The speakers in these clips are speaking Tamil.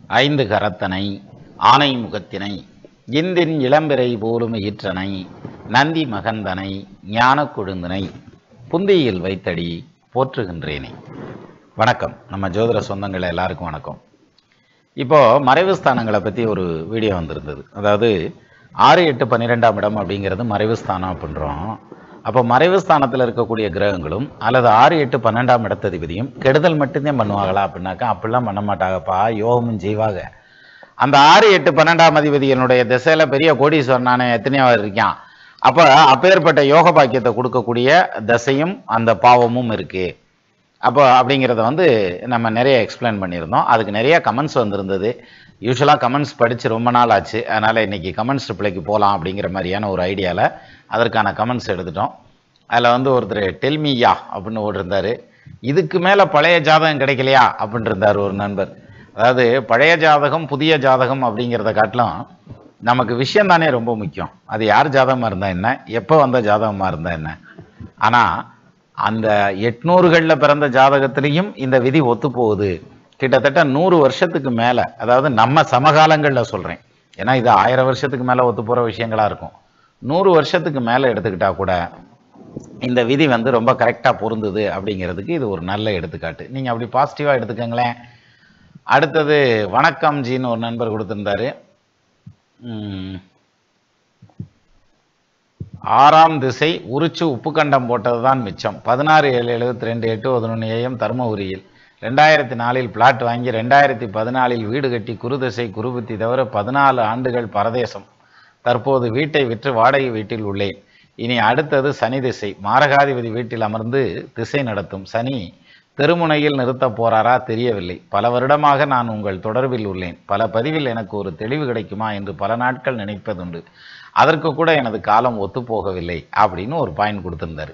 ஐந்து கரத்தனை ஆனை முகத்தினை இந்தின் இளம்பிறை போலும் ஈற்றனை நந்தி மகந்தனை ஞான கொழுந்தனை புந்தியில் வைத்தடி போற்றுகின்றேனே. வணக்கம். நம்ம ஜோதிட சொந்தங்கள் எல்லாருக்கும் வணக்கம். இப்போது மறைவு ஸ்தானங்களை பற்றி ஒரு வீடியோ வந்திருந்தது. அதாவது 6, 8, 12ஆம் இடம் அப்படிங்கிறது மறைவு ஸ்தானம் அப்படின்றோம். அப்போ மறைவு ஸ்தானத்தில் இருக்கக்கூடிய கிரகங்களும் அல்லது 6, 8, 12ஆம் இடத்ததிபதியும் கெடுதல் மட்டும்தான் பண்ணுவாங்களா அப்படின்னாக்கா அப்படிலாம் பண்ண மாட்டாங்கப்பா, யோகமும் செய்வாங்க. அந்த 6, 8, 12ஆம் அதிபதியினுடைய திசையில் பெரிய கோடீஸ்வரனான எத்தனையாவது இருக்கான். அப்பேற்பட்ட யோக பாக்கியத்தை கொடுக்கக்கூடிய திசையும் அந்த பாவமும் இருக்குது. அப்படிங்கிறத நம்ம நிறைய எக்ஸ்பிளைன் பண்ணியிருந்தோம். அதுக்கு நிறைய கமெண்ட்ஸ் வந்திருந்தது. யூஸ்வலாக கமெண்ட்ஸ் படித்து ரொம்ப நாள் ஆச்சு. அதனால் இன்றைக்கி கமெண்ட்ஸ் ரிப்ளைக்கு போகலாம் அப்படிங்கிற மாதிரியான ஒரு ஐடியாவில் அதற்கான கமெண்ட்ஸ் எடுத்துட்டோம். அதில் ஒருத்தர் டெல்மியா அப்படின்னு ஓடிருந்தார். இதுக்கு மேலே பழைய ஜாதகம் கிடைக்கலையா அப்படின்னு இருந்தார் ஒரு நண்பர். அதாவது பழைய ஜாதகம் புதிய ஜாதகம் அப்படிங்கிறத காட்டிலும் நமக்கு விஷயம் தானே ரொம்ப முக்கியம். அது யார் ஜாதகமாக இருந்தால் என்ன, எப்போ வந்த ஜாதகமாக இருந்தால் என்ன. ஆனால் அந்த 800களில் பிறந்த ஜாதகத்திலையும் இந்த விதி ஒத்து போகுது. கிட்டத்தட்ட 100 வருஷத்துக்கு மேலே, அதாவது நம்ம சமகாலங்களில் சொல்கிறேன், ஏன்னா இது 1000 வருஷத்துக்கு மேலே ஒத்து போகிற விஷயங்களாக இருக்கும். 100 வருஷத்துக்கு மேலே எடுத்துக்கிட்டா கூட இந்த விதி ரொம்ப கரெக்டாக பொருந்துது அப்படிங்கிறதுக்கு இது ஒரு நல்ல எடுத்துக்காட்டு. நீங்கள் அப்படி பாசிட்டிவாக எடுத்துக்கங்களேன். அடுத்தது வணக்கம் ஜின்னு ஒரு நண்பர் கொடுத்துருந்தாரு. 6ஆம் திசை உரிச்சு உப்பு கண்டம் போட்டது தான் மிச்சம். 16/7/72 8:11 AM தருமபுரியில் 2004 பிளாட் வாங்கி 2014 வீடு கட்டி குருதிசை குருபுத்தி தவிர 14 ஆண்டுகள் பரதேசம். தற்போது வீட்டை விற்று வாடகை வீட்டில் உள்ளேன். இனி அடுத்தது சனி திசை. மாரகாதிபதி வீட்டில் அமர்ந்து திசை நடத்தும் சனி தெருமுனையில் நிறுத்த போறாரா தெரியவில்லை. பல வருடமாக நான் உங்கள் தொடர்பில் உள்ளேன். பல பதிவில் எனக்கு ஒரு தெளிவு கிடைக்குமா என்று பல நாட்கள் நினைப்பதுண்டு. அதற்கு கூட எனது காலம் ஒத்து போகவில்லை அப்படின்னு ஒரு பாயிண்ட் கொடுத்துருந்தாரு.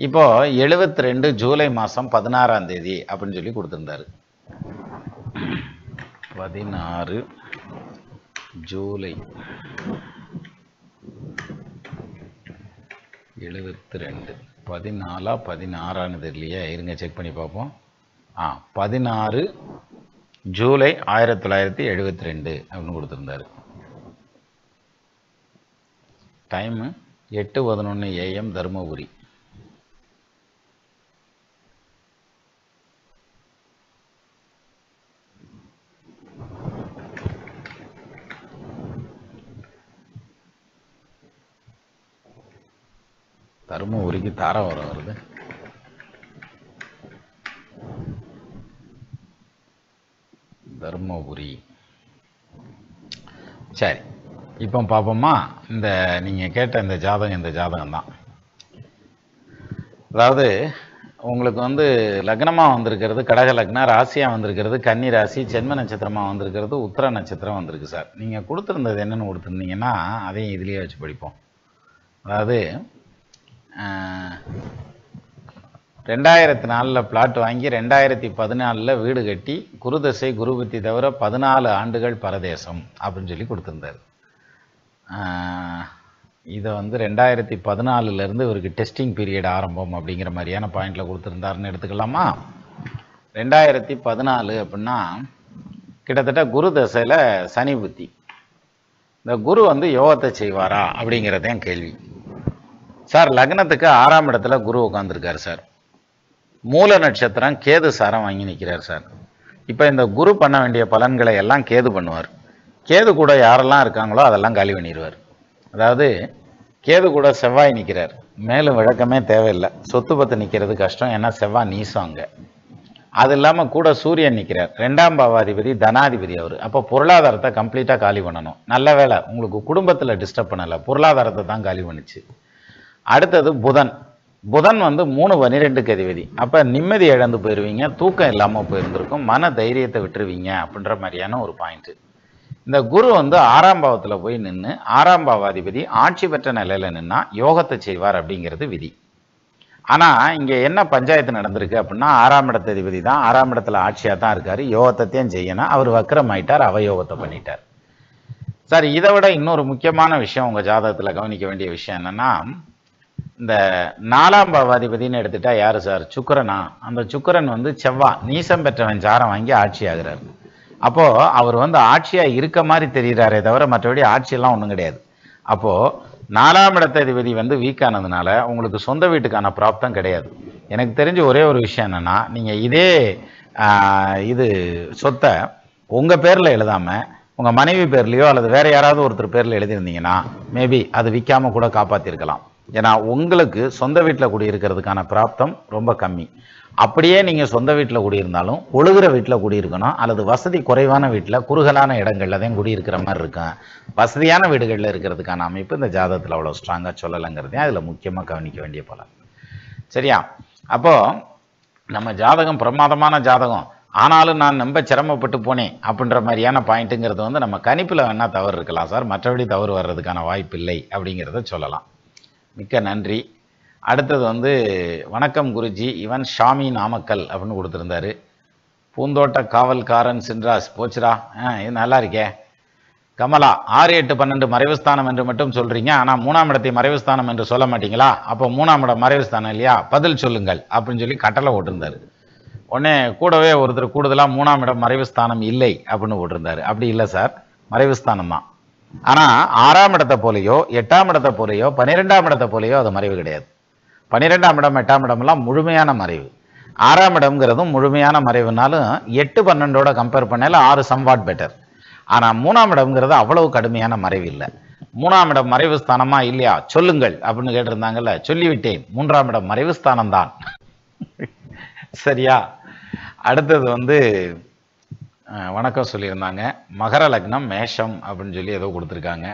இப்போ 72 ஜூலை மாதம் 16ஆம் தேதி அப்படின்னு சொல்லி கொடுத்துருந்தாரு. 16 ஜூலை 72 14 16 தெரியலையா, இருங்க செக் பண்ணி பார்ப்போம். 16 ஜூலை 1972 அப்படின்னு கொடுத்துருந்தாரு. Time 8:11 AM Dharmapuri. தருமபுரிக்கு தாராபுரம் வருது. தருமபுரி. சரி, இப்போ பார்ப்போமா. இந்த நீங்கள் கேட்ட இந்த ஜாதகம் தான். அதாவது உங்களுக்கு லக்னமாக வந்திருக்கிறது கடக லக்னம், ராசியாக வந்திருக்கிறது கன்னி ராசி, ஜென்ம நட்சத்திரமாக வந்திருக்கிறது உத்திர நட்சத்திரம் வந்திருக்கு சார். நீங்கள் கொடுத்துருந்தது என்னென்னு கொடுத்துருந்தீங்கன்னா அதையும் இதுலேயே வச்சு படிப்போம். அதாவது 2004 பிளாட் வாங்கி 2014 வீடு கட்டி குருதசை குருபுத்தி தவிர 14 ஆண்டுகள் பரதேசம் அப்படின்னு சொல்லி கொடுத்துருந்தார். இதை 2014 இவருக்கு டெஸ்டிங் பீரியட் ஆரம்பம் அப்படிங்கிற மாதிரியான பாயிண்டில் கொடுத்துருந்தாருன்னு எடுத்துக்கலாமா. 2014 அப்படின்னா கிட்டத்தட்ட குரு தசையில் சனி புத்தி. இந்த குரு யோகத்தை செய்வாரா அப்படிங்கிறதான் கேள்வி. சார் லக்னத்துக்கு 6ஆம் இடத்துல குரு உட்காந்துருக்கார் சார். மூல நட்சத்திரம் கேது சாரம் வாங்கி நிற்கிறார் சார். இப்போ இந்த குரு பண்ண வேண்டிய பலன்களை எல்லாம் கேது பண்ணுவார். கேது கூட யாரெல்லாம் இருக்காங்களோ அதெல்லாம் காலி பண்ணிடுவார். அதாவது கேது கூட செவ்வாய் நிற்கிறார். மேலும் விளக்கமே தேவையில்லை. சொத்து பத்து நிற்கிறது கஷ்டம், ஏன்னா செவ்வாய் நீசம் அங்கே. அது இல்லாமல் கூட சூரியன் நிற்கிறார். 2ஆம் பாவாதிபதி தனாதிபதி அவர். அப்போ பொருளாதாரத்தை கம்ப்ளீட்டாக காலி பண்ணணும். நல்ல வேலை உங்களுக்கு குடும்பத்தில் டிஸ்டர்ப் பண்ணலை, பொருளாதாரத்தை தான் காலி பண்ணிச்சு. அடுத்தது புதன். புதன் 3/12க்கு அதிபதி. அப்போ நிம்மதி இழந்து போயிடுவீங்க, தூக்கம் இல்லாமல் போயிருந்திருக்கும், மன தைரியத்தை விட்டுருவீங்க அப்படின்ற மாதிரியான ஒரு பாயிண்ட்டு. இந்த குரு 6ஆம் பாவத்தில் போய் நின்று 6ஆம் பாவாதிபதி ஆட்சி பெற்ற நிலையில் நின்னா யோகத்தை செய்வார் அப்படிங்கிறது விதி. ஆனால் இங்கே என்ன பஞ்சாயத்து நடந்திருக்கு அப்படின்னா 6ஆம் இடத்ததிபதி தான் 6ஆம் இடத்துல ஆட்சியாக தான் இருக்கார், யோகத்தையும் செய்யணும். அவர் வக்கரம் ஆயிட்டார், அவயோகத்தை பண்ணிட்டார். சார் இதை விட இன்னொரு முக்கியமான விஷயம் உங்கள் ஜாதகத்தில் கவனிக்க வேண்டிய விஷயம் என்னென்னா, இந்த 4ஆம் பாவாதிபதினு எடுத்துட்டா யாரு சார்? சுக்கிரனா. அந்த சுக்கிரன் செவ்வாய் நீசம் பெற்றவன் சாரம் வாங்கி ஆட்சி ஆகிறார். அப்போது அவர் வந்து ஆட்சியாக இருக்க மாதிரி தெரிகிறாரே தவிர மற்றபடி ஆட்சியெல்லாம் ஒன்றும் கிடையாது. அப்போது 4ஆம் இடத்ததிபதி வந்து வீக்கானதுனால உங்களுக்கு சொந்த வீட்டுக்கான பிராப்தம் கிடையாது. எனக்கு தெரிஞ்ச ஒரே ஒரு விஷயம் என்னென்னா, நீங்கள் இதே இது சொத்தை உங்கள் பேரில் எழுதாமல் உங்கள் மனைவி பேர்லையோ அல்லது வேறு யாராவது ஒருத்தர் பேரில் எழுதியிருந்தீங்கன்னா மேபி அது விற்காமல் கூட காப்பாற்றிருக்கலாம். ஏன்னா உங்களுக்கு சொந்த வீட்டில் குடியிருக்கிறதுக்கான பிராப்தம் ரொம்ப கம்மி. அப்படியே நீங்கள் சொந்த வீட்டில் குடியிருந்தாலும் ஒழுகிற வீட்டில் குடியிருக்கணும், அல்லது வசதி குறைவான வீட்டில் குறுகலான இடங்களில் தான் குடியிருக்கிற மாதிரி இருக்கும். வசதியான வீடுகளில் இருக்கிறதுக்கான அமைப்பு இந்த ஜாதகத்தில் அவ்வளோ ஸ்ட்ராங்காக சொல்லலைங்கிறதையும் அதில் முக்கியமாக கவனிக்க வேண்டிய பலன். சரியா? அப்போது நம்ம ஜாதகம் பிரமாதமான ஜாதகம், ஆனாலும் நான் ரொம்ப சிரமப்பட்டு போனேன் அப்படின்ற மாதிரியான பாயிண்ட்டுங்கிறது வந்து நம்ம கணிப்பில் வேணால் தவறு இருக்கலாம் சார், மற்றபடி தவறு வர்றதுக்கான வாய்ப்பு இல்லை அப்படிங்கிறத சொல்லலாம். மிக்க நன்றி. அடுத்தது வந்து வணக்கம் குருஜி, இவன் ஷாமி நாமக்கல் அப்படின்னு கொடுத்துருந்தாரு. பூந்தோட்ட காவல்காரன் சின்ராஸ் போச்சுரா, இது நல்லா இருக்கே. கமலா 6, 8, 12 மறைவுஸ்தானம் என்று மட்டும் சொல்கிறீங்க, ஆனால் 3ஆம் இடத்தை மறைவுஸ்தானம் என்று சொல்ல மாட்டீங்களா? அப்போ 3ஆம் இடம் மறைவுஸ்தானம் இல்லையா? பதில் சொல்லுங்கள் அப்படின்னு சொல்லி கட்டளை போட்டிருந்தாரு. உடனே கூடவே ஒருத்தர் கூடுதலாக 3ஆம் இடம் மறைவுஸ்தானம் இல்லை அப்படின்னு போட்டிருந்தாரு. அப்படி இல்லை சார், மறைவுஸ்தானம் தான். ஆனால் 6ஆம் இடத்தை போலையோ 8ஆம் இடத்தை போலையோ 12ஆம் இடத்தை போலையோ அது மறைவு கிடையாது. 12ஆம் இடம் 8ஆம் இடம்லாம் முழுமையான மறைவு. 6ஆம் இடம்ங்கிறதும் முழுமையான மறைவுனாலும் 8, 12ஓட கம்பேர் பண்ணால 6 சம்வாட் பெட்டர். ஆனால் 3ஆம் இடம்ங்கிறது அவ்வளவு கடுமையான மறைவு இல்லை. 3ஆம் இடம் மறைவு ஸ்தானமா இல்லையா சொல்லுங்கள் அப்படின்னு கேட்டிருந்தாங்கல்ல, சொல்லிவிட்டேன், 3ஆம் இடம் மறைவு ஸ்தானம் தான். சரியா? அடுத்தது வந்து வணக்கம் சொல்லியிருந்தாங்க, மகர லக்னம் மேஷம் அப்படின்னு சொல்லி ஏதோ கொடுத்துருக்காங்க.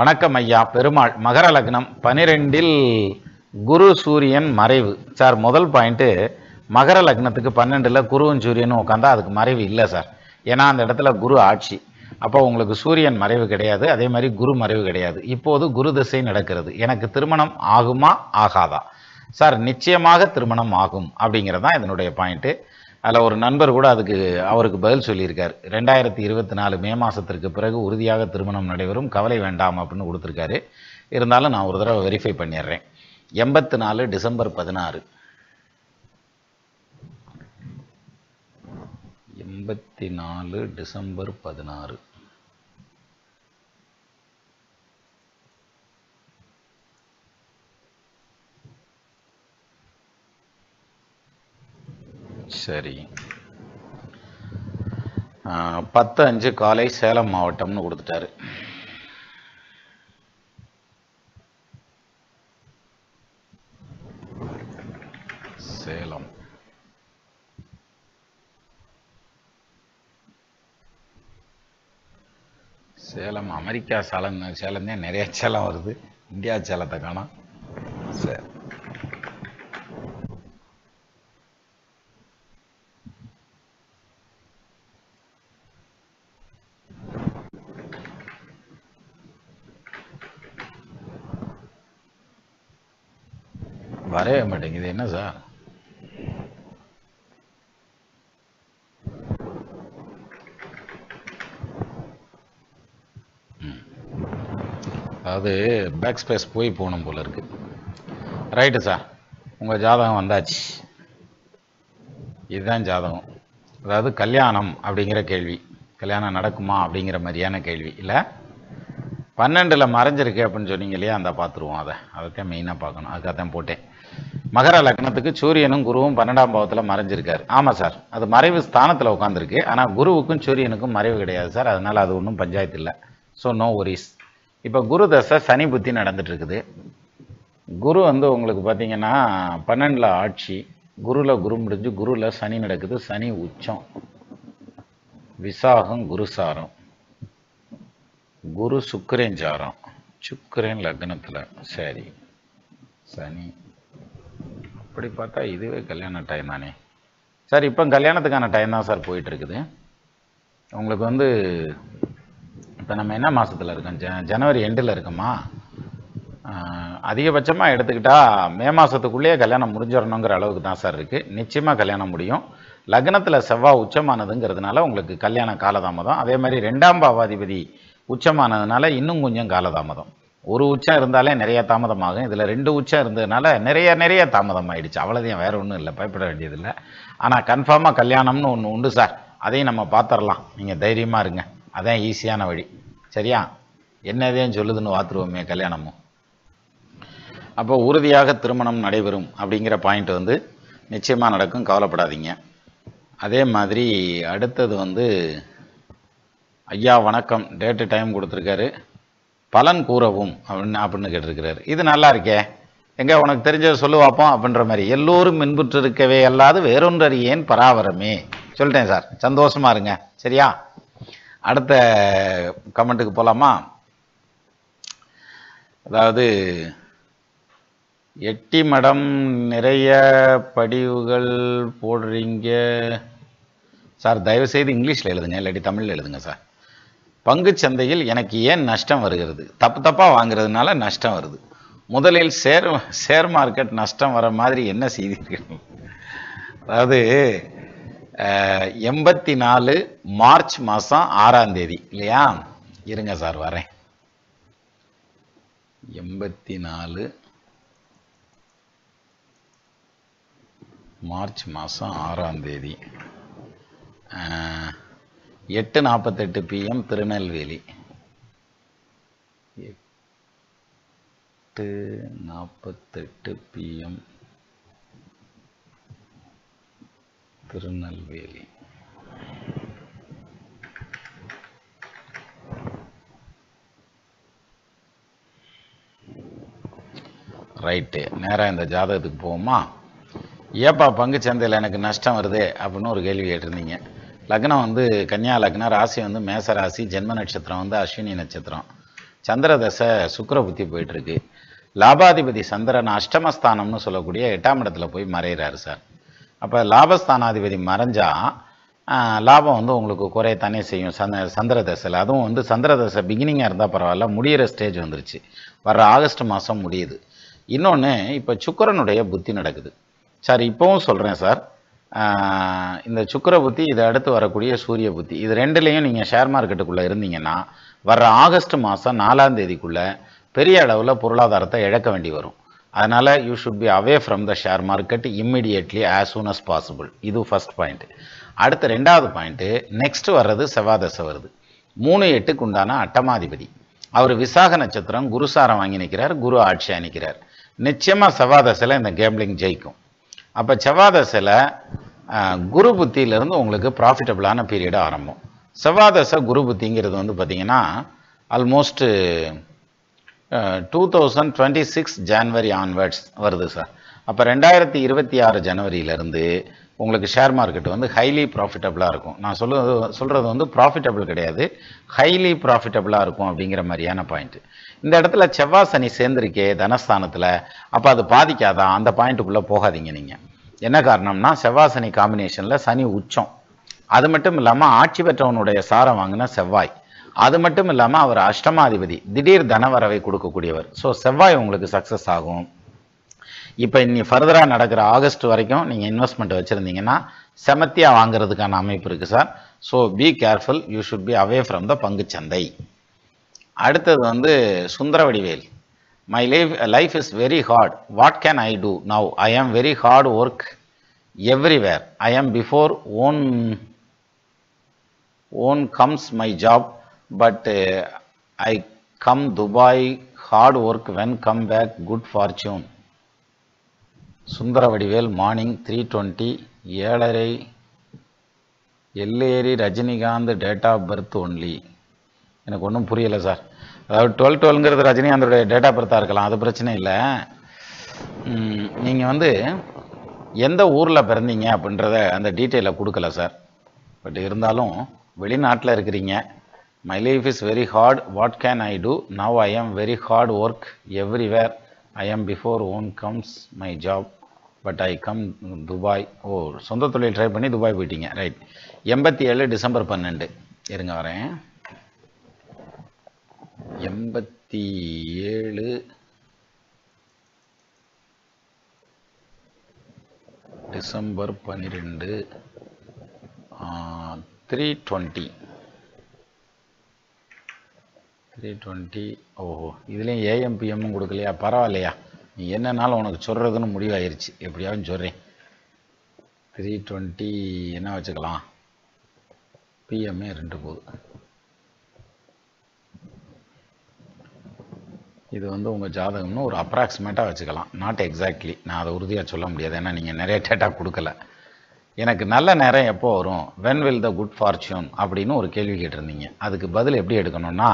வணக்கம் ஐயா பெருமாள், மகர லக்னம் 12இல் குரு சூரியன் மறைவு. சார் முதல் பாயிண்ட்டு, மகர லக்னத்துக்கு 12ல் குருவும் சூரியனும் உட்காந்தா அதுக்கு மறைவு இல்லை சார். ஏன்னா அந்த இடத்துல குரு ஆட்சி. அப்போ உங்களுக்கு சூரியன் மறைவு கிடையாது, அதே மாதிரி குரு மறைவு கிடையாது. இப்போது குரு திசை நடக்கிறது. எனக்கு திருமணம் ஆகுமா ஆகாதா? சார் நிச்சயமாக திருமணம் ஆகும் அப்படிங்கிறது தான் இதனுடைய பாயிண்ட்டு. அதில் ஒரு நண்பர் கூட அவருக்கு பதில் சொல்லியிருக்கார். 2024 மே மாதத்திற்கு பிறகு உறுதியாக திருமணம் நடைபெறும், கவலை வேண்டாம் அப்படின்னு கொடுத்துருக்காரு. இருந்தாலும் நான் ஒரு தடவை வெரிஃபை பண்ணிடுறேன். 84 டிசம்பர் 16, 84 டிசம்பர் 16. சரி, 10/5 காலை சேலம் மாவட்டம்னு கொடுத்துட்டாரு. சேலம் சேலம் அமெரிக்கா சேலம் தான் நிறைய சேலம் வருது, இந்தியா சேலத்தை காணோம். சரி, வரவே மாட்டேங்குது, என்ன சார்? அதாவது பேக் ஸ்பேஸ் போகணும் போல இருக்கு. ரைட்டு சார், உங்கள் ஜாதகம் வந்தாச்சு. இதுதான் ஜாதகம். அதாவது கல்யாணம் அப்படிங்கிற கேள்வி, கல்யாணம் நடக்குமா அப்படிங்கிற மாதிரியான கேள்வி இல்லை. 12ல் மறைஞ்சிருக்கு அப்படின்னு சொன்னீங்க இல்லையா, அந்த பார்த்துருவோம். அதைத்தான் மெயினாக பார்க்கணும், அதுக்காகத்தான் போட்டேன். மகர லக்னத்துக்கு சூரியனும் குருவும் 12ஆம் பாவத்தில் மறைஞ்சிருக்காரு. ஆமாம் சார், அது மறைவு ஸ்தானத்தில் உட்காந்துருக்கு. ஆனால் குருவுக்கும் சூரியனுக்கும் மறைவு கிடையாது சார், அதனால் அது ஒன்றும் பஞ்சாயத்து இல்லை. So no worries. இப்போ குரு தசை சனி புத்தி நடந்துட்டு இருக்குது. குரு வந்து உங்களுக்கு பார்த்தீங்கன்னா 12ல் ஆட்சி, குருவில் குரு முடிஞ்சு குருவில் சனி நடக்குது. சனி உச்சம், விசாகம் குருசாரம், குரு சுக்கிரன் சாரம், சுக்கிரன் லக்னத்தில். சரி, சனி அப்படி பார்த்தா இதுவே கல்யாண டைம் தானே சார். இப்போ கல்யாணத்துக்கான டைம் தான் சார் போயிட்டுருக்குது. உங்களுக்கு வந்து இப்போ நம்ம என்ன மாதத்தில் இருக்கோம்? ஜனவரி எண்டில் இருக்கோமா? அதிகபட்சமாக எடுத்துக்கிட்டால் மே மாதத்துக்குள்ளேயே கல்யாணம் முடிஞ்சிடணுங்கிற அளவுக்கு தான் சார் இருக்குது. நிச்சயமாக கல்யாணம் முடியும். லக்னத்தில் செவ்வாய் உச்சமானதுங்கிறதுனால உங்களுக்கு கல்யாண காலதாமதம். அதே மாதிரி 2ஆம் பாவாதிபதி உச்சமானதுனால இன்னும் கொஞ்சம் காலதாமதம். ஒரு உச்சம் இருந்தாலே நிறைய தாமதமாகும். இதில் 2 உச்சம் இருந்ததுனால நிறைய தாமதம் ஆயிடுச்சு. அவ்வளோதையும், வேற ஒன்றும் இல்லை, பயப்பட வேண்டியதில்லை. ஆனால் கன்ஃபார்மாக கல்யாணம்னு ஒன்று உண்டு சார். அதையும் நம்ம பார்த்துடலாம். நீங்கள் தைரியமாக இருங்க. அதான் ஈஸியான வழி. சரியா? என்னதையும் சொல்லுதுன்னு பார்த்துருவோமே கல்யாணமும். அப்போ உறுதியாக திருமணம் நடைபெறும் அப்படிங்கிற பாயிண்ட் வந்து நிச்சயமாக நடக்கும், கவலைப்படாதீங்க. அதே மாதிரி அடுத்தது வந்து ஐயா வணக்கம், டேட்டு டைம் கொடுத்துருக்காரு, பலன் கூறவும் அப்படின்னு கேட்டிருக்கிறாரு. இது நல்லா இருக்கே, எங்க உனக்கு தெரிஞ்சதை சொல்லு பார்ப்போம் அப்படின்ற மாதிரி. எல்லோரும் மின்புற்று இருக்கவே அல்லாது வேறொன்றறி ஏன் பராவரமே. சொல்லிட்டேன் சார், சந்தோஷமா இருங்க. சரியா? அடுத்த கமெண்ட்டுக்கு போகலாமா? அதாவது எட்டி மடம் நிறைய படிவுகள் போடுறீங்க சார், தயவுசெய்து இங்கிலீஷில் எழுதுங்க, இல்லாட்டி தமிழில் எழுதுங்க சார். பங்கு சந்தையில் எனக்கு ஏன் நஷ்டம் வருகிறது? தப்பாக வாங்குறதுனால நஷ்டம் வருது. முதலில் ஷேர் மார்க்கெட் நஷ்டம் வர மாதிரி என்ன செய்தீர்கள்? அதாவது 84 மார்ச் மாதம் 6ஆம் தேதி இல்லையா? இருங்க சார் வரேன். 84 மார்ச் மாதம் 6ஆம் தேதி 8:48 PM Tirunelveli. 8:48 PM Tirunelveli. Right, நேராக இந்த ஜாதகத்துக்கு போவோமா? ஏப்பா பங்கு சந்தையில் எனக்கு நஷ்டம் வருது அப்படின்னு ஒரு கேள்வி கேட்டிருந்தீங்க. லக்னம் வந்து கன்னியா லக்னம், ராசி வந்து மேச ராசி, ஜென்ம நட்சத்திரம் வந்து அஸ்வினி நட்சத்திரம், சந்திர தசை சுக்கிர புத்தி போயிட்டுருக்கு. லாபாதிபதி சந்திரன் அஷ்டமஸ்தானம்னு சொல்லக்கூடிய 8ஆம் இடத்துல போய் மறைகிறாரு சார். அப்போ லாபஸ்தானாதிபதி மறைஞ்சா லாபம் வந்து உங்களுக்கு குறையத்தானே செய்யும் சந்திர தசையில். அதுவும் வந்து சந்திர தசை பிகினிங்காக இருந்தால் பரவாயில்ல, முடிகிற ஸ்டேஜ் வந்துருச்சு, வர்ற ஆகஸ்ட் மாதம் முடியுது. இன்னொன்று, இப்போ சுக்கிரனுடைய புத்தி நடக்குது சார். இப்போவும் சொல்கிறேன் சார், இந்த சுக்கிர புத்தி, இதை அடுத்து வரக்கூடிய சூரிய புத்தி, இது ரெண்டுலேயும் நீங்கள் ஷேர் மார்க்கெட்டுக்குள்ளே இருந்தீங்கன்னா வர்ற ஆகஸ்ட் மாதம் 4ஆம் தேதிக்குள்ளே பெரிய அளவில் பொருளாதாரத்தை இழக்க வேண்டி வரும். அதனால் you should be away from the share market immediately as soon as possible. இது ஃபர்ஸ்ட் பாயிண்ட். அடுத்த 2வது பாயிண்ட்டு, நெக்ஸ்ட் வர்றது செவ்வாதசை வருது. 3/8க்கு உண்டான அட்டமாதிபதி அவர் விசாக நட்சத்திரம், குருசாரம் வாங்கி நிற்கிறார், குரு ஆட்சியாக நிற்கிறார். நிச்சயமாக செவ்வாதசையில் இந்த கேம்பிளிங் ஜெயிக்கும். அப்போ செவ்வாதசையில் குரு புத்தியிலிருந்து உங்களுக்கு ப்ராஃபிட்டபிளான பீரியடு ஆரம்பம். செவ்வாதசை குரு புத்திங்கிறது வந்து பார்த்திங்கன்னா ஆல்மோஸ்ட்டு 2026 ஜான்வரி ஆன்வர்ட்ஸ் வருது சார். அப்போ 2026 ஜனவரியிலேருந்து உங்களுக்கு ஷேர் மார்க்கெட் வந்து ஹைலி ப்ராஃபிட்டபிளாக இருக்கும். நான் சொல்கிறது வந்து ப்ராஃபிட்டபிள் கிடையாது, ஹைலி ப்ராஃபிட்டபிளாக இருக்கும் அப்படிங்கிற மாதிரியான பாயிண்ட்டு. இந்த இடத்துல செவ்வாய் சனி சேர்ந்திருக்கே தனஸ்தானத்தில், அப்போ அது பாதிக்காதான்? அந்த பாயிண்ட்டுக்குள்ளே போகாதீங்க நீங்கள். என்ன காரணம்னா, செவ்வாய் சனி காம்பினேஷனில் சனி உச்சம். அது மட்டும் இல்லாமல் ஆட்சி பெற்றவனுடைய சாரம் வாங்கின செவ்வாய். அது மட்டும் இல்லாமல் அவர் அஷ்டமாதிபதி, திடீர் தனவரவை கொடுக்கக்கூடியவர். ஸோ செவ்வாய் உங்களுக்கு சக்ஸஸ் ஆகும். இப்போ இனி ஃபர்தராக நடக்கிற ஆகஸ்ட் வரைக்கும் நீங்கள் இன்வெஸ்ட்மெண்ட் வச்சுருந்தீங்கன்னா செமத்தியாக வாங்குறதுக்கான அமைப்பு இருக்குது sir. So be careful, you should be away from the பங்குச்சந்தை. அடுத்தது வந்து Sundaravadivel, my life is very hard, what can I do now? I am very hard work everywhere, I am before own comes my job, but I come Dubai, hard work when come back, good fortune. Sundaravadivel, morning 3:20, 7:30, எல்லேரி Rajinikanth, date of birth only. எனக்கு ஒன்றும் புரியலை சார். அதாவது 12/12ங்கிறது ரஜினிகாந்தோடைய டேட் ஆஃப் பர்த்தாக இருக்கலாம், அது பிரச்சனை இல்லை. நீங்கள் வந்து எந்த ஊரில் பிறந்தீங்க அப்படின்றத அந்த டீட்டெயிலை கொடுக்கல சார். பட் இருந்தாலும் வெளிநாட்டில் இருக்கிறீங்க. My life is very hard, what can I do now? I am very hard work everywhere, I am before own comes my job, but I come Dubai. ஓ, சொந்த தொழில் ட்ரை பண்ணி துபாய் போயிட்டீங்க. ரைட். 87 டிசம்பர் 12. இருங்க வரேன். 87 டிசம்பர் 12, 3:20 320. ஓஹோ, இதுலேயும் ஏஎம் பிஎம்மும் கொடுக்கலையா? பரவாயில்லையா, நீ என்னன்னாலும் உனக்கு சொல்கிறதுன்னு முடிவாயிருச்சு. எப்படியாவது சொல்கிறேன். 320 என்ன வச்சுக்கலாம், பிஎம்ஏ 2 போகுது. இது வந்து உங்கள் ஜாதகம்னு ஒரு அப்ராக்சிமேட்டாக வச்சுக்கலாம், நாட் எக்ஸாக்ட்லி. நான் அதை உறுதியாக சொல்ல முடியாது, ஏன்னா நீங்கள் நிறைய டேட்டா கொடுக்கல. எனக்கு நல்ல நேரம் எப்போ வரும், when will the good fortune அப்படின்னு ஒரு கேள்வி கேட்டிருந்தீங்க. அதுக்கு பதில் எப்படி எடுக்கணும்னா,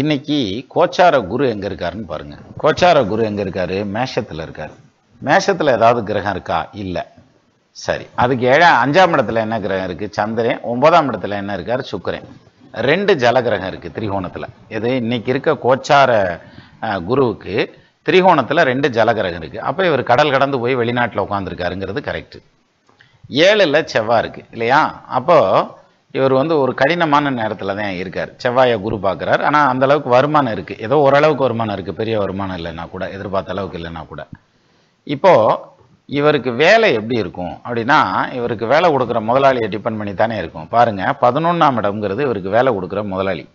இன்னைக்கு கோச்சார குரு எங்கே இருக்காருன்னு பாருங்கள். கோச்சார குரு எங்கே இருக்காரு? மேஷத்தில் இருக்கார். மேஷத்தில் ஏதாவது கிரகம் இருக்கா? இல்லை. சரி, அதுக்கு 5ஆம் இடத்துல என்ன கிரகம் இருக்குது? சந்திரன். 9ஆம் இடத்துல என்ன இருக்கார்? சுக்கிரன். 2 ஜலகிரகம் இருக்குது திரிகோணத்தில். இது இன்னைக்கு இருக்க கோச்சார குருவுக்கு திரிகோணத்தில் 2 ஜலகிரகம் இருக்குது. அப்போ இவர் கடல் கடந்து போய் வெளிநாட்டில் உட்காந்துருக்காருங்கிறது கரெக்டு. 7ல் செவ்வாய் இருக்குது இல்லையா? அப்போது இவர் வந்து ஒரு கடினமான நேரத்தில் தான் இருக்கார். செவ்வாயை குரு பார்க்குறார். ஆனால் அந்தளவுக்கு வருமானம் இருக்குது, ஏதோ ஓரளவுக்கு வருமானம் இருக்குது, பெரிய வருமானம் இல்லைன்னா கூட, எதிர்பார்த்த அளவுக்கு இல்லைன்னா கூட. இப்போது இவருக்கு வேலை எப்படி இருக்கும் அப்படின்னா, இவருக்கு வேலை கொடுக்குற முதலாளியை டிபெண்ட் பண்ணி தானே இருக்கும். பாருங்கள், 11ஆம் இடம்ங்கிறது இவருக்கு வேலை கொடுக்குற முதலாளி.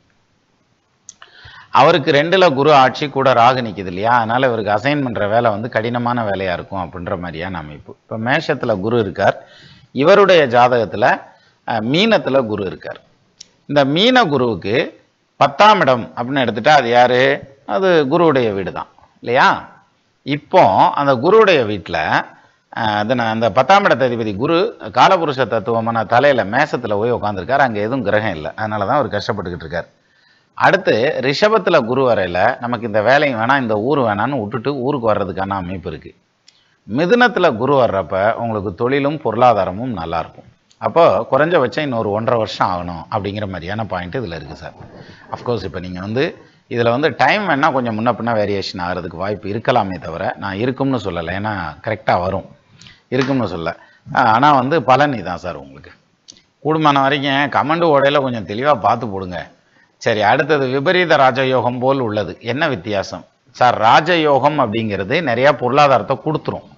அவருக்கு 2ல் குரு ஆட்சி, கூட ராகு நிற்கிது இல்லையா? அதனால் இவருக்கு அசைன் பண்ணுற வேலை வந்து கடினமான வேலையாக இருக்கும் அப்படின்ற மாதிரியான அமைப்பு. இப்போ மேஷத்தில் குரு இருக்கார். இவருடைய ஜாதகத்தில் மீனத்தில் குரு இருக்கார். இந்த மீன குருவுக்கு 10ஆம் இடம் அப்படின்னு எடுத்துட்டா அது யார்? அது குருவுடைய வீடு தான் இல்லையா? இப்போ அந்த குருவுடைய வீட்டில் அந்த 10ஆம் இடத்த அதிபதி குரு காலபுருஷ தத்துவமான தலையில் மேசத்தில் போய் உட்காந்துருக்கார். அங்கே எதுவும் கிரகம் இல்லை, அதனால தான் அவர் கஷ்டப்பட்டுக்கிட்டு இருக்கார். அடுத்து ரிஷபத்தில் குரு வரையில் நமக்கு இந்த வேலையும் வேணாம், இந்த ஊர் வேணான்னு விட்டுட்டு ஊருக்கு வர்றதுக்கான அமைப்பு இருக்குது. மிதுனத்தில் குரு வர்றப்ப உங்களுக்கு தொழிலும் பொருளாதாரமும் நல்லாயிருக்கும். அப்போ குறைஞ்சபட்சம் இன்னொரு 1.5 வருஷம் ஆகணும் அப்படிங்கிற மாதிரியான பாயிண்ட் இதில் இருக்குது சார். அஃப்கோர்ஸ் இப்போ நீங்கள் வந்து இதில் வந்து டைம் வேணால் கொஞ்சம் முன்ன பின்னா வேரியேஷன் ஆகிறதுக்கு வாய்ப்பு இருக்கலாமே தவிர நான் இருக்கும்னு சொல்லலை. ஏன்னா கரெக்டாக வரும், இருக்கும்னு சொல்ல. ஆனால் வந்து பலன் இதான் சார் உங்களுக்கு. கூடுமான வரைக்கும் கமெண்ட் ஓடையில் கொஞ்சம் தெளிவாக பார்த்து போடுங்க. சரி, அடுத்தது விபரீத ராஜயோகம் போல் உள்ளது. என்ன வித்தியாசம் சார்? ராஜயோகம் அப்படிங்கிறது நிறையா பொருளாதாரத்தை கொடுத்துரும்,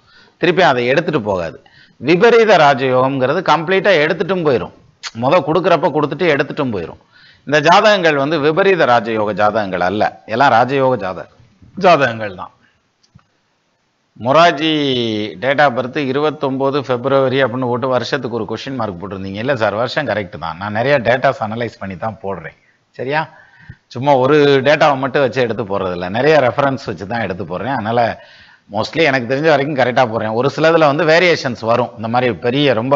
திருப்பி அதை எடுத்துகிட்டு போகாது. விபரீத ராஜயோகம்ங்கிறது கம்ப்ளீட்டாக எடுத்துட்டும் போயிடும். கொடுக்குறப்ப கொடுத்துட்டு எடுத்துட்டும் போயிடும். இந்த ஜாதகங்கள் வந்து விபரீத ராஜயோக ஜாதகங்கள் அல்ல, எல்லாம் ராஜயோக ஜாதகங்கள் தான். Morarji date of birth 29 February அப்படின்னு போட்டு வருஷத்துக்கு ஒரு கொஷின் மார்க் போட்டிருந்தீங்க. இல்லை சார், வருஷம் கரெக்டு தான். நான் நிறையா டேட்டாஸ் அனலைஸ் பண்ணி தான் போடுறேன். சரியா? சும்மா ஒரு டேட்டாவை மட்டும் வச்சு எடுத்து போடுறதில்ல, நிறைய ரெஃபரன்ஸ் வச்சு தான் எடுத்து போடுறேன். அதனால் மோஸ்ட்லி எனக்கு தெரிஞ்ச வரைக்கும் கரெக்டாக போடுறேன். ஒரு சிலதில் வந்து வேரியேஷன்ஸ் வரும். இந்த மாதிரி பெரிய ரொம்ப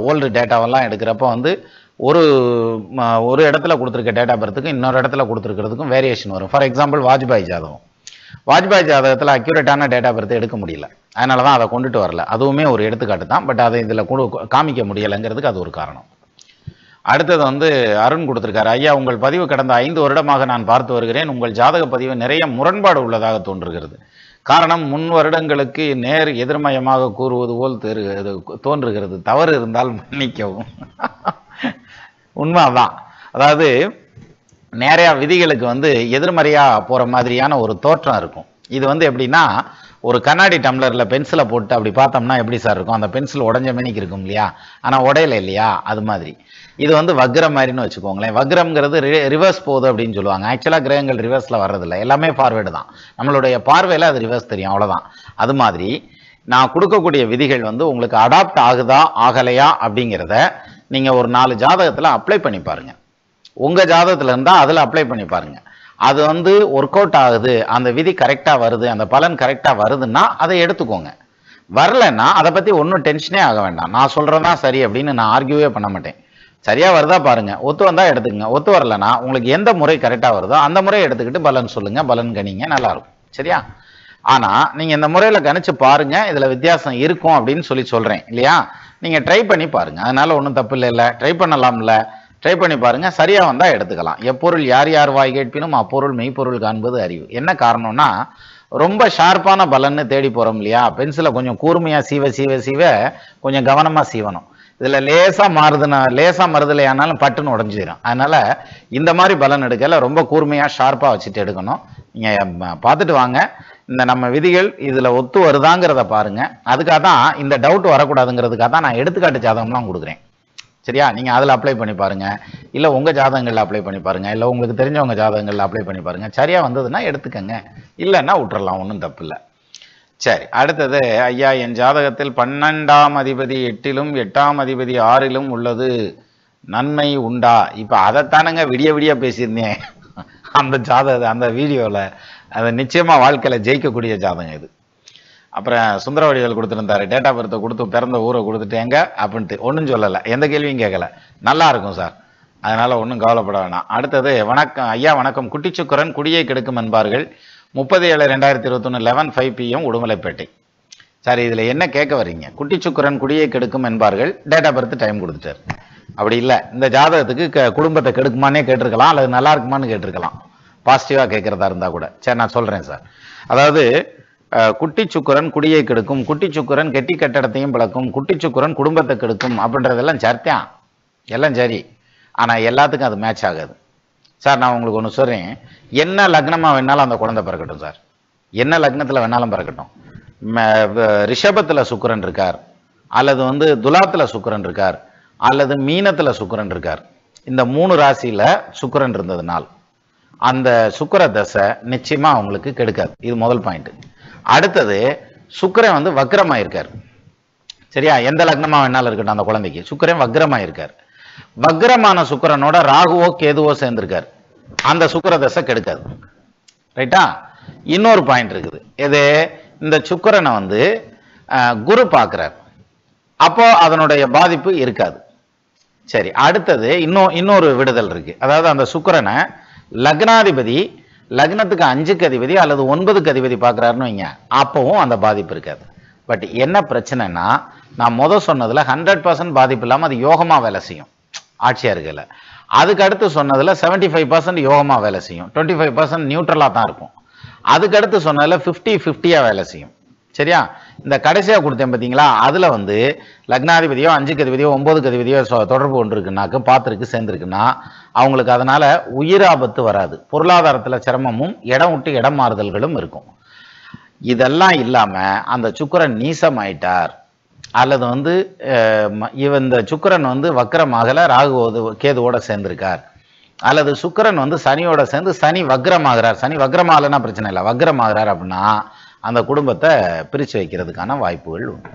ஓல்டு டேட்டாவெல்லாம் எடுக்கிறப்ப வந்து ஒரு இடத்துல கொடுத்துருக்க டேட்டா பர்த்துக்கும் இன்னொரு இடத்துல கொடுத்துருக்கிறதுக்கும் வேரியேஷன் வரும். ஃபார் எக்ஸாம்பிள் வாஜ்பாய் ஜாதகத்தில் அக்யூரேட்டான டேட்டா பர்த்து எடுக்க முடியல, அதனால தான் அதை கொண்டுட்டு வரல. அதுவுமே ஒரு எடுத்துக்காட்டு தான், பட் அதை இதில் காமிக்க முடியலைங்கிறதுக்கு அது ஒரு காரணம். அடுத்தது வந்து அருண் கொடுத்துருக்காரு. ஐயா, உங்கள் பதிவு கடந்த 5 வருடமாக நான் பார்த்து வருகிறேன். உங்கள் ஜாதக பதிவு நிறைய முரண்பாடு உள்ளதாக தோன்றுகிறது. காரணம், 3 வருடங்களுக்கு நேர் எதிர்மயமாக கூறுவது போல் தோன்றுகிறது. தவறு இருந்தால் மன்னிக்கவும். உண்மைதான். அதாவது நிறையா விதிகளுக்கு வந்து எதிர்மறையாக போகிற மாதிரியான ஒரு தோற்றம் இருக்கும். இது வந்து எப்படின்னா, ஒரு கண்ணாடி டம்ளரில் பென்சிலை போட்டு அப்படி பார்த்தோம்னா எப்படி சார் இருக்கும்? அந்த பென்சில் உடஞ்ச மேனிக்கு இருக்கும் இல்லையா? ஆனால் உடையில இல்லையா? அது மாதிரி இது வந்து வக்ரம் மாதிரின்னு வச்சுக்கோங்களேன். வக்ரம்ங்கிறது ரிவர்ஸ் போகுது அப்படின்னு சொல்லுவாங்க. ஆக்சுவலாக கிரகங்கள் ரிவர்ஸில் வர்றதில்லை, எல்லாமே ஃபார்வேர்டு தான். நம்மளுடைய பார்வையில் அது ரிவர்ஸ் தெரியும், அவ்வளோதான். அது மாதிரி நான் கொடுக்கக்கூடிய விதிகள் வந்து உங்களுக்கு அடாப்ட் ஆகுதா ஆகலையா அப்படிங்கிறத நீங்கள் ஒரு 4 ஜாதகத்தில் அப்ளை பண்ணி பாருங்கள். உங்கள் ஜாதகத்தில் இருந்தால் அதில் அப்ளை பண்ணி பாருங்கள். அது வந்து ஒர்க் அவுட் ஆகுது, அந்த விதி கரெக்டாக வருது, அந்த பலன் கரெக்டாக வருதுன்னா அதை எடுத்துக்கோங்க. வரலைன்னா அதை பற்றி ஒன்றும் டென்ஷனே ஆக வேண்டாம். நான் சொல்கிறதான் சரி அப்படின்னு நான் ஆர்கியூவே பண்ண மாட்டேன். சரியாக வருதா பாருங்கள், ஒத்து வந்தால் எடுத்துக்கங்க. ஒத்து வரலைன்னா உங்களுக்கு எந்த முறை கரெக்டாக வருதோ அந்த முறையை எடுத்துக்கிட்டு பலன் சொல்லுங்கள், பலன் கணிங்க, நல்லாயிருக்கும். சரியா? ஆனால் நீங்கள் இந்த முறையில் கணிச்சு பாருங்கள், இதில் வித்தியாசம் இருக்கும் அப்படின்னு சொல்கிறேன் இல்லையா? நீங்கள் ட்ரை பண்ணி பாருங்கள், அதனால் ஒன்றும் தப்பு இல்லை. ட்ரை பண்ணலாம்ல, ட்ரை பண்ணி பாருங்கள். சரியாக வந்தால் எடுத்துக்கலாம். எப்பொருள் யார் யார் வாய் கேட்பினும் அப்பொருள் மெய்ப்பொருள் காண்பது அறிவு. என்ன காரணம்னா, ரொம்ப ஷார்ப்பான பலன்னு தேடி போகிறோம் இல்லையா? பென்சிலை கொஞ்சம் கூர்மையாக சீவ கொஞ்சம் கவனமாக சீவணும். இதில் லேசாக மருதலையானாலும் பட்டுன்னு உடஞ்சிடும். அதனால் இந்த மாதிரி பலன் எடுக்கல ரொம்ப கூர்மையாக ஷார்ப்பாக வச்சுட்டு எடுக்கணும். நீங்கள் பார்த்துட்டு வாங்க. இந்த நம்ம விதிகள் இதில் ஒத்து வருதாங்கிறத பாருங்கள். அதுக்காக தான் இந்த டவுட் வரக்கூடாதுங்கிறதுக்காக தான் நான் எடுத்துக்காட்டு ஜாதகம்லாம் கொடுக்குறேன். சரியா? நீங்க அதில் அப்ளை பண்ணி பாருங்க, இல்லை உங்க ஜாதகங்களில் அப்ளை பண்ணி பாருங்க, இல்லை உங்களுக்கு தெரிஞ்சவங்க ஜாதகங்களில் அப்ளை பண்ணி பாருங்க. சரியா வந்ததுன்னா எடுத்துக்கங்க, இல்லைன்னா விட்டுறலாம், ஒன்றும் தப்பு இல்லை. சரி, அடுத்தது ஐயா, என் ஜாதகத்தில் 12ஆம் அதிபதி 8லும் 8ஆம் அதிபதி 6லும் உள்ளது, நன்மை உண்டா? இப்போ அதைத்தானுங்க விடிய விடிய பேசியிருந்தேன் அந்த ஜாதகம், அந்த வீடியோவில். அது நிச்சயமாக வாழ்க்கையில் ஜெயிக்கக்கூடிய ஜாதகம் இது. அப்புறம் சுந்தரவடிகள் கொடுத்துருந்தாரு, டேட் ஆஃப் பர்த்தை கொடுத்து பிறந்த ஊரை கொடுத்துட்டேங்க அப்படின்ட்டு. ஒன்றும் சொல்லலை, எந்த கேள்வியும் கேட்கல. நல்லா இருக்கும் சார், அதனால் ஒன்றும் கவலைப்பட வேணாம். அடுத்தது, வணக்கம் ஐயா வணக்கம், குட்டிச்சுக்கரன் குடியை கெடுக்கும் என்பார்கள், 30/7/2021 11:05 PM உடுமலைப்பேட்டை. சார், இதில் என்ன கேட்க வர்றீங்க? குட்டிச்சுக்கரன் குடியை கெடுக்கும் என்பார்கள், டேட் ஆஃப் பர்த் டைம் கொடுத்துட்டார். அப்படி இல்லை, இந்த ஜாதகத்துக்கு குடும்பத்தை கெடுக்குமானே கேட்டிருக்கலாம், அல்லது நல்லா இருக்குமான்னு கேட்டிருக்கலாம், பாசிட்டிவாக கேட்குறதா இருந்தால் கூட. சரி, நான் சொல்கிறேன் சார். அதாவது குட்டிச்சுக்கரன் குடியை கெடுக்கும், குட்டிச்சுக்கரன் கெட்டி கட்டடத்தையும் பிளக்கும், குட்டிச்சுக்கரன் குடும்பத்தை கெடுக்கும் அப்படின்றதெல்லாம் சரித்தான், எல்லாம் சரி. ஆனால் எல்லாத்துக்கும் அது மேட்ச் ஆகாது சார். நான் உங்களுக்கு ஒன்று சொல்கிறேன், என்ன லக்னமாக வேணாலும் அந்த குழந்தை பிறக்கட்டும் சார், என்ன லக்னத்தில் வேணாலும் பிறக்கட்டும். ரிஷபத்தில் சுக்கிரன் இருக்கார், அல்லது துலாத்தில் சுக்கிரன் இருக்கார், அல்லது மீனத்தில் சுக்கிரன் இருக்கார். இந்த 3 ராசியில் சுக்கிரன் இருந்ததுனால் அந்த சுக்கிர தசை நிச்சயமாக அவங்களுக்கு கெடுக்காது. இது முதல் பாயிண்ட். அடுத்தது, சுக்கிரன் வக்ரமாயிருக்கார். சரியா? எந்த லக்னமாக வேணாலும் இருக்கட்டும், அந்த குழந்தைக்கு சுக்கிரன் வக்ரமாயிருக்கார். வக்ரமான சுக்கிரனோட ராகுவோ கேதுவோ சேர்ந்திருக்கார், அந்த சுக்கிர தசை கெடுக்காது. ரைட்டா? இன்னொரு பாயிண்ட் இருக்குது, எது? இந்த சுக்கிரனை குரு பார்க்கிறார், அப்போ அதனுடைய பாதிப்பு இருக்காது. சரி, அடுத்தது இன்னொரு விடுதல் இருக்கு. அதாவது அந்த சுக்கிரனை லக்னாதிபதி லக்னத்துக்கு 5க்கு அதிபதி அல்லது 9க்கு அதிபதி பார்க்குறாருன்னு வைங்க, அப்பவும் அந்த பாதிப்பு இருக்காது. பட் என்ன பிரச்சனைனா, நான் சொன்னதுல 100% பாதிப்பு இல்லாமல் அது யோகமாக வேலை செய்யும், ஆட்சியாக இருக்கல. அதுக்கு அடுத்து சொன்னதுல 75% யோகமாக வேலை செய்யும், 25% நியூட்ரலாக தான் இருக்கும். அதுக்கு அடுத்து சொன்னதுல 50-50 வேலை செய்யும். சரியா? இந்த கடைசியாக கொடுத்தேன் பார்த்தீங்களா, அதில் லக்னாதிபதியோ 5க்கு அதிபதியோ 9க்கு அதிபதியோ தொடர்பு கொண்டு இருக்குனாக்கு, பார்த்துருக்கு, சேர்ந்துருக்குன்னா அவங்களுக்கு அதனால உயிராபத்து வராது, பொருளாதாரத்தில் சிரமமும் இடம் விட்டு இடம் மாறுதல்களும் இருக்கும். இதெல்லாம் இல்லாமல் அந்த சுக்கிரன் நீசமாயிட்டார், அல்லது இந்த சுக்கிரன் வக்ரமாகல, ராகு கேதுவோட சேர்ந்திருக்கார், அல்லது சுக்கிரன் சனியோட சேர்ந்து சனி வக்ரமாகிறார். சனி வக்ரமாகலன்னா பிரச்சனை இல்லை, வக்ரமாகிறார் அப்படின்னா அந்த குடும்பத்தை பிரித்து வைக்கிறதுக்கான வாய்ப்புகள் உண்டு.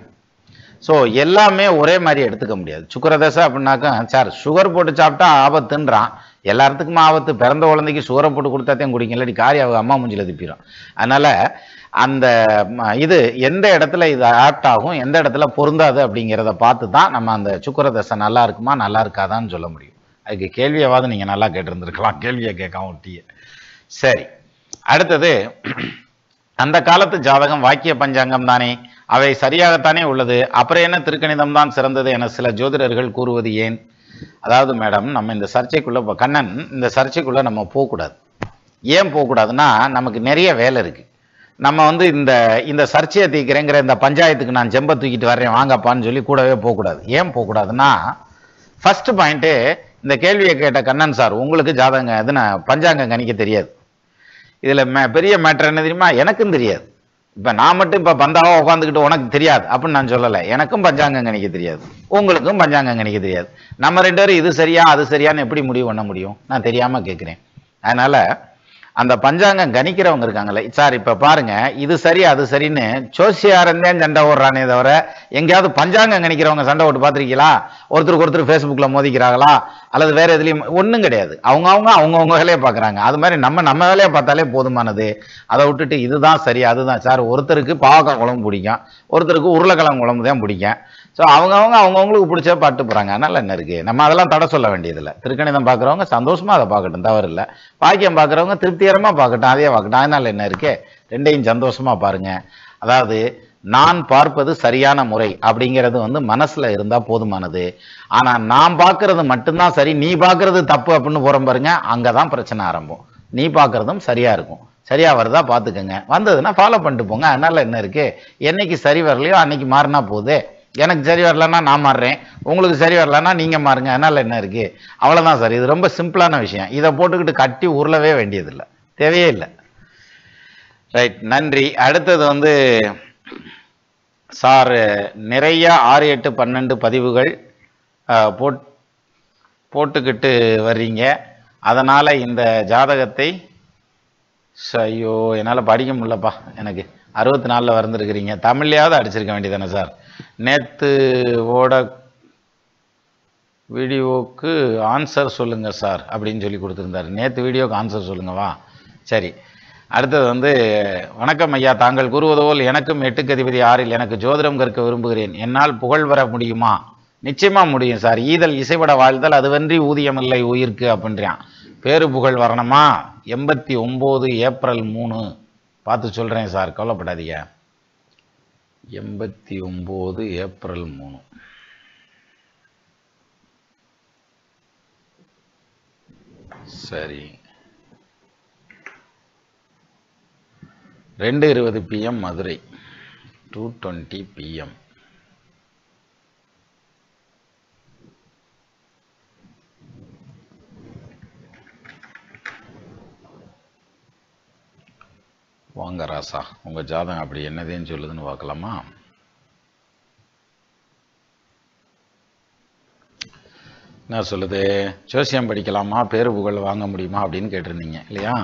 ஸோ எல்லாமே ஒரே மாதிரி எடுத்துக்க முடியாது. சுக்கிரதசை அப்படின்னாக்கா, சார் சுகர் போட்டு சாப்பிட்டா ஆபத்துன்றான், எல்லாத்துக்குமே ஆபத்து. பிறந்த குழந்தைக்கு சுகரை போட்டு கொடுத்தாத்தையும் குடிக்கும், இல்லாட்டி காரி அம்மா மூஞ்சில திப்பிடும். அதனால அந்த இது எந்த இடத்துல இது ஆப்ட் ஆகும், எந்த இடத்துல பொருந்தாது அப்படிங்கிறத பார்த்து தான் நம்ம அந்த சுக்கிரதசை நல்லா இருக்குமா நல்லா இருக்காதான்னு சொல்ல முடியும். அதுக்கு கேள்வியாவது நீங்கள் நல்லா கேட்டிருந்துருக்கலாம், கேள்வியை கேட்காம விட்டிய. சரி, அடுத்தது, அந்த காலத்து ஜாதகம் வாக்கிய பஞ்சாங்கம் தானே, அவை சரியாகத்தானே உள்ளது, அப்புறம் என்ன திருக்கணிதம் தான் சிறந்தது என சில ஜோதிடர்கள் கூறுவது ஏன்? அதாவது மேடம், நம்ம இந்த சர்ச்சைக்குள்ளே கண்ணன், இந்த சர்ச்சைக்குள்ளே நம்ம போகக்கூடாது. ஏன் போகக்கூடாதுன்னா, நமக்கு நிறைய வேலை இருக்குது. நம்ம இந்த சர்ச்சையை தீர்க்கிறேங்கிற இந்த பஞ்சாயத்துக்கு நான் ஜெம்ப தூக்கிட்டு வர்றேன் வாங்கப்பான்னு சொல்லி கூடவே போகக்கூடாது. ஏன் போகக்கூடாதுன்னா, ஃபர்ஸ்ட் பாயிண்ட்டு, இந்த கேள்வியை கேட்ட கண்ணன் சார், உங்களுக்கு ஜாதகம் எதுனா பஞ்சாங்கம் கணிக்க தெரியாது. இதில் பெரிய மேட்டர் என்ன தெரியுமா? எனக்கும் தெரியாது. இப்போ நான் மட்டும் இப்போ பந்தாவா உட்காந்துக்கிட்டு உனக்கு தெரியாது அப்படின்னு நான் சொல்லலை. எனக்கும் பஞ்சாங்கம் கணிக்க தெரியாது, உங்களுக்கும் பஞ்சாங்கம் கணிக்க தெரியாது. நம்ம 2 பேரும் இது சரியா அது சரியான்னு எப்படி முடிவு பண்ண முடியும்? நான் தெரியாமல் கேட்குறேன். அதனால அந்த பஞ்சாங்கம் கணிக்கிறவங்க இருக்காங்கல்ல சார், இப்போ பாருங்க, இது சரி அது சரின்னு சோசியாரந்தேன் சண்டை ஓடுறானே தவிர, எங்கேயாவது பஞ்சாங்கம் கணிக்கிறவங்க சண்டை ஓட்டு பார்த்துருக்கீங்களா? ஒருத்தருக்கு ஒருத்தர் ஃபேஸ்புக்கில் மோதிக்கிறாங்களா, அல்லது வேற எதுலையும்? ஒன்றும் கிடையாது. அவங்கவுங்க வேலையை பார்க்குறாங்க. அது மாதிரி நம்ம வேலையை பார்த்தாலே போதுமானது. அதை விட்டுட்டு இதுதான் சரி அதுதான் சார், ஒருத்தருக்கு பாவக்காய் குழம்பு பிடிக்கும், ஒருத்தருக்கு உருளைக்கிழங்கு குழம்பு தான் பிடிக்கும். ஸோ அவங்கவுங்களுக்கு பிடிச்ச பாட்டு போகிறாங்க. அதனால என்ன இருக்குது, நம்ம அதெல்லாம் தடை சொல்ல வேண்டியதில்லை. திருக்கணிதம் பார்க்குறவங்க சந்தோஷமாக அதை பார்க்கட்டும், தவறு இல்லை. பாக்கியம் பார்க்குறவங்க திருப்திகரமாக பார்க்கட்டும், அதே பார்க்கட்டும். அதனால என்ன இருக்கு, ரெண்டையும் சந்தோஷமாக பாருங்க. அதாவது நான் பார்ப்பது சரியான முறை அப்படிங்கிறது மனசுல இருந்தா போதுமானது. ஆனா நான் பார்க்கறது மட்டும்தான் சரி, நீ பார்க்கறது தப்பு அப்படின்னு போறோம் பாருங்க, அங்கதான் பிரச்சனை ஆரம்பம். நீ பார்க்கறதும் சரியா இருக்கும், சரியா வருதா பார்த்துக்கங்க, வந்ததுன்னா ஃபாலோ பண்ணிட்டு போங்க. அதனால என்ன இருக்கு, என்னைக்கு சரி வரலையோ அன்னைக்கு மாறினா போகுது. எனக்கு சரி வரலன்னா நான் மாறுறேன், உங்களுக்கு சரி வரலன்னா நீங்க மாறுங்க. அதனால என்ன இருக்கு, அவ்வளவுதான் சார். இது ரொம்ப சிம்பிளான விஷயம். இதை போட்டுக்கிட்டு கட்டி உருளவே வேண்டியதில்லை, தேவையே இல்லை. ரைட், நன்றி. அடுத்தது சார், நிறைய 6, 8, 12 பதிவுகள் போட்டுக்கிட்டு வர்றீங்க. அதனால் இந்த ஜாதகத்தை ஐயோ என்னால் படிக்க முடியலப்பா, எனக்கு 64 வந்திருக்கிறீங்க. தமிழ்லையாவது அடிச்சிருக்க வேண்டியதானே சார். நேற்று ஓட வீடியோவுக்கு ஆன்சர் சொல்லுங்கள் சார் அப்படின்னு சொல்லி கொடுத்துருந்தார். நேற்று வீடியோவுக்கு ஆன்சர் சொல்லுங்கவா. சரி, அடுத்தது வந்து வணக்கம் ஐயா, தாங்கள் கூறுவது போல் எனக்கும் 8க்கு அதிபதி 6இல் எனக்கு ஜோதிடம் கற்க விரும்புகிறேன். என்னால் புகழ் வர முடியுமா? நிச்சயமா முடியும் சார். ஈதல் இசைப்பட வாழ்தல் அதுவன்றி ஊதியமில்லை உயிர்க்கு அப்படின்றான். பேரு புகழ் வரணுமா? 89 ஏப்ரல் 3 பார்த்து சொல்கிறேன் சார், கவலைப்படாதீங்க. 89 ஏப்ரல் 3. சரி, 2:20 PM மதுரை, 2:20 PM. வாங்க ராசா, உங்கள் ஜாதகம் அப்படி என்னதேன்னு சொல்லுதுன்னு பார்க்கலாமா? என்ன சொல்லுது? ஜோசியம் படிக்கலாமா, பேரு புகழ் வாங்க முடியுமா அப்படின்னு கேட்டிருந்தீங்க இல்லையா?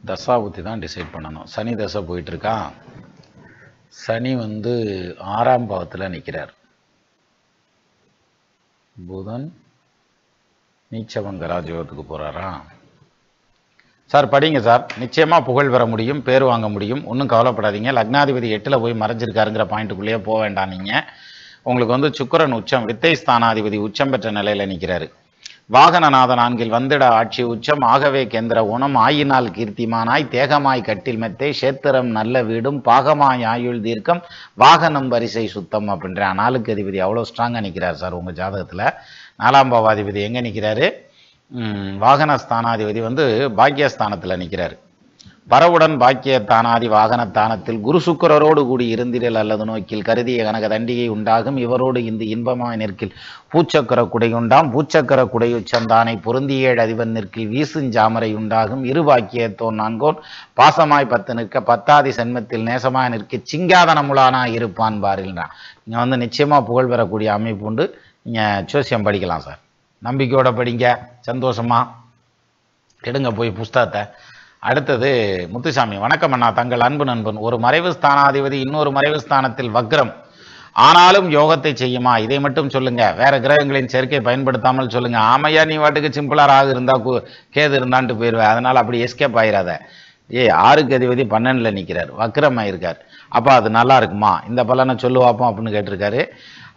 தசாபுத்தி தான் டிசைட் பண்ணணும். சனி தசை போயிட்டுருக்கா. சனி வந்து 6ஆம் பாவத்தில் நிற்கிறார். புதன் நீச்சபங்க ராஜயோகத்துக்கு போகிறாரா? சார் படிங்க சார், நிச்சயமாக புகழ் பெற முடியும், பேர் வாங்க முடியும், ஒன்றும் கவலைப்படாதீங்க. லக்னாதிபதி 8ல் போய் மறைஞ்சிருக்காருங்கிற பாயிண்ட்டுக்குள்ளேயே போக வேண்டாம். நீங்கள் உங்களுக்கு வந்து சுக்கிரன் உச்சம், வித்தை ஸ்தானாதிபதி உச்சம் பெற்ற நிலையில் நிற்கிறாரு. வாகனநாத 4இல் வந்திட ஆட்சி உச்சம், ஆகவே கேந்திர ஊனம், ஆயினால் கீர்த்திமானாய், தேகமாய் கட்டில் மெத்தை, சேத்திரம் நல்ல வீடும், பாகமாய் ஆயுள் தீர்க்கம், வாகனம் வரிசை சுத்தம் அப்படின்ற 4க்கு அதிபதி அவ்வளோ ஸ்ட்ராங்காக நிற்கிறார் சார். உங்கள் ஜாதகத்தில் 4ஆம் பாவாதிபதி எங்கே நிற்கிறாரு? வாகனஸ்தானாதிபதி வந்து பாக்கியஸ்தானத்தில் நிற்கிறார். பரவுடன் பாக்கியத்தானாதி வாகனத்தானத்தில் குரு சுக்கரரோடு கூடி இருந்திரல் அல்லது நோக்கில் கருதிய கனக தண்டிகை உண்டாகும். இவரோடு இந்த இன்பமாய் நிற்கில் பூச்சக்கர குடை உண்டாம். பூச்சக்கர குடை உச்சந்தானை பொருந்திய 7 அதிபன் நிற்கில் வீசுஞ்சாமரை உண்டாகும். இரு பாக்கியத்தோன் 4கோன் பாசமாய் 10 நிற்க 10ஆதி சென்மத்தில் நேசமாய் நிற்க சிங்காதனமுலானா இருப்பான் பாரில்னா. நீங்கள் வந்து நிச்சயமாக புகழ் பெறக்கூடிய அமைப்பு உண்டு. நீங்கள் ஜோசியம் படிக்கலாம் சார், நம்பிக்கையோட படிங்க, சந்தோஷமா எடுங்க போய் புஸ்தகத்தை. அடுத்தது முத்துசாமி, வணக்கம் அண்ணா, தங்கள் அன்பு நண்பன். ஒரு மறைவு ஸ்தானாதிபதி இன்னொரு மறைவு ஸ்தானத்தில் வக்ரம் ஆனாலும் யோகத்தை செய்யுமா? இதை மட்டும் சொல்லுங்க, வேற கிரகங்களின் சேர்க்கை பயன்படுத்தாமல் சொல்லுங்க. ஆமையா, நீ வாட்டுக்கு சிம்பிளா ராகு இருந்தா கேது இருந்தான்ட்டு போயிடுவேன், அதனால அப்படி எஸ்கேப் ஆயிடாத. 6க்கு அதிபதி 12ல் நிற்கிறார், வக்ரமாயிருக்கார். அப்போ அது நல்லா இருக்குமா? இந்த பலனை சொல்லுவாப்போம் அப்படின்னு கேட்டிருக்காரு.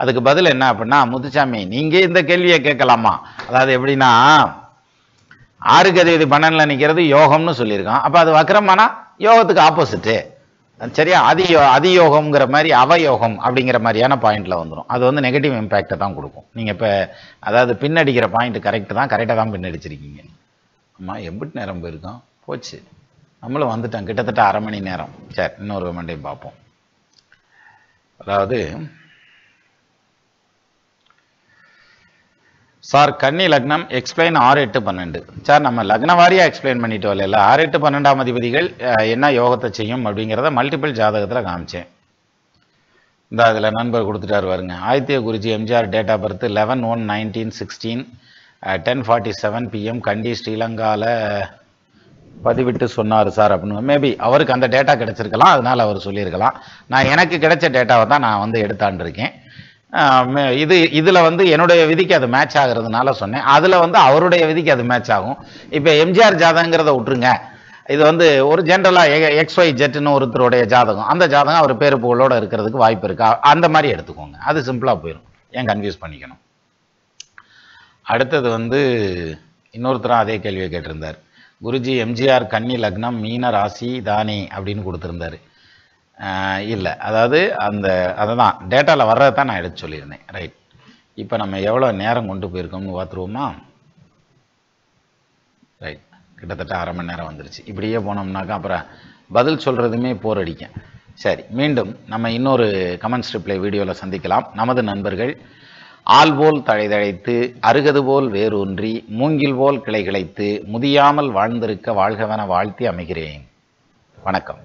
அதுக்கு பதில் என்ன அப்படின்னா, முத்துசாமி நீங்கள் இந்த கேள்வியை கேட்கலாமா? அதாவது எப்படின்னா, 6க்கு அதிபதி 12ல் நிற்கிறது யோகம்னு சொல்லியிருக்கான். அப்போ அது வக்ரமானா யோகத்துக்கு ஆப்போசிட்டு, சரியா? அதியோகம்ங்கிற மாதிரி அவயோகம் அப்படிங்கிற மாதிரியான பாயிண்டில் வந்துடும். அது வந்து நெகட்டிவ் இம்பேக்டை தான் கொடுக்கும். நீங்கள் இப்போ அதாவது பின்னடிக்கிற பாயிண்ட் கரெக்டாக தான் பின்னடிச்சிருக்கீங்க. ஆமாம், எம்பிட்டு நேரம் போயிருக்கோம், போச்சு, நம்மளும் வந்துட்டோம், கிட்டத்தட்ட அரை மணி நேரம். சரி, இன்னொரு மண்டையும் பார்ப்போம். அதாவது சார், கன்னி லக்னம் எக்ஸ்பிளைன் 6, 8, 12. சார், நம்ம லக்ன வாரியாக எக்ஸ்பிளைன் பண்ணிட்டோம் இல்லைல்ல? 6, 8, 12ஆம் அதிபதிகள் என்ன யோகத்தை செய்யும் அப்படிங்கிறத மல்டிபிள் ஜாதகத்தில் காமிச்சேன். இந்த அதில் நண்பர் கொடுத்துட்டாரு பாருங்க. Aditya Guruji MGR date of birth 11/1/1916 10:47 PM Kandy ஸ்ரீலங்காவில் பதிவிட்டு சொன்னார் சார் அப்படின்னு. மேபி அவருக்கு அந்த டேட்டா கிடைச்சிருக்கலாம், அதனால் அவர் சொல்லியிருக்கலாம். நான் எனக்கு கிடைச்ச டேட்டாவை தான் நான் வந்து எடுத்தாண்டு இருக்கேன். இதில் வந்து என்னுடைய விதிக்கு அது மேட்ச் ஆகிறதுனால சொன்னேன். அதில் வந்து அவருடைய விதிக்கு அது மேட்ச் ஆகும். இப்போ எம்ஜிஆர் ஜாதகங்கிறத விட்டுருங்க, இது வந்து ஒரு ஜென்ரலாக XYZன்னு ஒருத்தருடைய ஜாதகம். அந்த ஜாதகம் அவர் பேரு புகழோட இருக்கிறதுக்கு வாய்ப்பு இருக்கா, அந்த மாதிரி எடுத்துக்கோங்க. அது சிம்பிளாக போயிடும், ஏன் கன்ஃபியூஸ் பண்ணிக்கணும். அடுத்தது வந்து இன்னொருத்தரும் அதே கேள்வியை கேட்டிருந்தார். குருஜி எம்ஜிஆர் கன்னி லக்னம் மீன ராசி தானே அப்படின்னு கொடுத்துருந்தாரு. இல்லை, அதாவது அதை தான் டேட்டாவில் வர்றதை தான் நான் எடுத்து சொல்லியிருந்தேன். ரைட், இப்போ நம்ம எவ்வளோ நேரம் கொண்டு போயிருக்கோம்னு பார்த்துருவோமா? ரைட், கிட்டத்தட்ட அரை மணி நேரம் வந்துருச்சு. இப்படியே போனோம்னாக்கா அப்புறம் பதில் சொல்கிறதுமே போர் அடிக்கும். சரி, மீண்டும் நம்ம இன்னொரு கமெண்ட்ஸ் ரிப்ளை வீடியோவில் சந்திக்கலாம். நமது நண்பர்கள் ஆள் போல் தழைதழைத்து அருகது போல் வேரூன்றி மூங்கில் போல் கிளை கிளைத்து முதியாமல் வாழ்ந்திருக்க வாழ்கவென வாழ்த்தி அமைகிறேன். வணக்கம்.